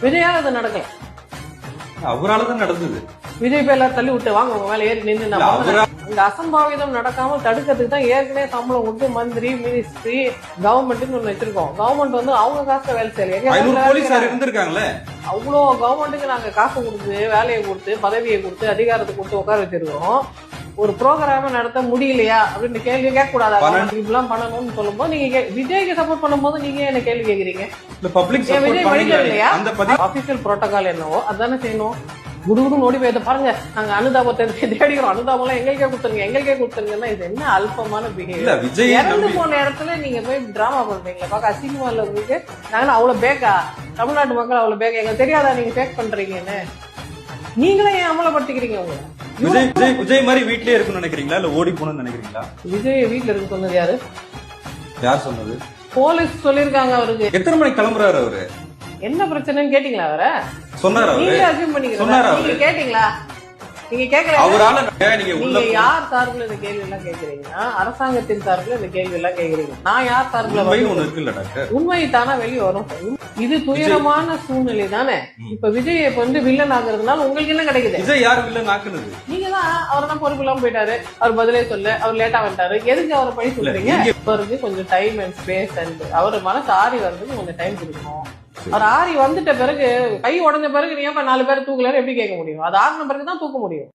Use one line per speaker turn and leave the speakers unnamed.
விஜயால அது நடக்கல.
அவராலதான் நடந்தது.
விஜய் போய் எல்லாரும் தள்ளி விட்டு வாங்க உங்க மேல ஏறி நின்று அந்த அசம்பாவிதம் நடக்காமல் தடுக்கிறதுக்கு தான் ஏற்கனவே சம்பளம் கொடுத்து மந்திரி மினிஸ்ட்ரி கவர்மெண்ட்னு ஒண்ணு வச்சிருக்கோம். கவர்மெண்ட் வந்து அவங்க காசு வேலை செய்யல.
இருந்திருக்காங்களே
அவ்வளோ கவர்மெண்ட்டுக்கு நாங்க காசு கொடுத்து வேலையை கொடுத்து பதவியை கொடுத்து அதிகாரத்தை கொடுத்து உட்கார வச்சிருக்கோம். ஒரு ப்ரோக்ராம நடத்த முடியலையா அப்படின்னு கேள்வி கேட்க கூடாது. இப்படிலாம் பண்ணணும்னு சொல்லும் போது நீங்க விஜய்க்கு சப்போர்ட் பண்ணும் போது நீங்க என்ன கேள்வி கேக்குறீங்க? விஜய் மனிதர் இல்லையா? அபிஷியல் புரோட்டோகால் என்னவோ அதானே செய்யணும். குடுகுடு ஓடி போய் பாருங்க நாங்க அனுதாபத்தை தேடிக்கிறோம், அனுதாபம் எங்களுக்கே கொடுத்துருங்கன்னா இது என்ன அல்பமான பிஹேவியர்? இறந்து போன இடத்துல நீங்க போய் டிராமா பண்றீங்களா? பார்க்க அசிங்கமா இல்ல உங்களுக்கு? நாங்க அவ்வளவு பேக்கா? தமிழ்நாட்டு மக்கள் அவ்வளவு பேக்கா? எங்களுக்கு தெரியாதா நீங்க பேக் பண்றீங்கன்னு? நீங்களே ஏன் அமலப்படுத்திக்கிறீங்க? உங்களை
விஜய் மாதிரி வீட்லயே இருக்குன்னு நினைக்கிறீங்களா இல்ல ஓடி போகணும்னு நினைக்கிறீங்களா?
விஜய் வீட்டுல இருக்கு சொன்னது யாரு?
யார் சொன்னது?
போலீஸ் சொல்லிருக்காங்க. அவருக்கு
எத்தனை மணிக்கு கிளம்புறாரு அவரு?
என்ன பிரச்சனைன்னு கேட்டீங்களா? அவர
சொன்னாரா?
நீங்க அசியூம் பண்ணிக்கிறீங்க. நீங்க கேட்டீங்களா? நீங்க கேட்கல.
அவரால
நீங்க யார் சார்பில் இந்த கேள்வி எல்லாம் கேக்குறீங்கன்னா அரசாங்கத்தின் சார்பில் இந்த கேள்வி எல்லாம் கேக்குறீங்க. நான் யார் சார்பில்?
ஒண்ணு இருக்குல்ல டாக்டர்,
உண்மை தானா வெளியே வரும். இது துயரமான சூழ்நிலை தானே. இப்ப விஜய் இப்ப வந்து வில்லன் ஆகுறதுனால உங்களுக்கு என்ன கிடைக்குது?
விஜய் யார் வில்லன் ஆக்குனது?
நீங்க தான். அவர் தான் பொறுப்பு இல்லாம போயிட்டாரு. அவர் பதிலே சொல்ல, அவர் லேட்டா வந்துட்டாரு. எதுக்கு அவரை பழி சொல்றீங்க? அவருக்கு கொஞ்சம் டைம் அண்ட் ஸ்பேஸ் அண்ட் அவர் மனசு ஆறி வர்றதுக்கு கொஞ்சம் டைம் கொடுக்கணும். அவர் ஆறி வந்துட்ட பிறகு கை உடஞ்ச பிறகு நீ ஏன் 4 பேர் தூக்கலன்னு எப்படி கேட்க முடியும்? அது ஆறின பிறகுதான் தூக்க முடியும்.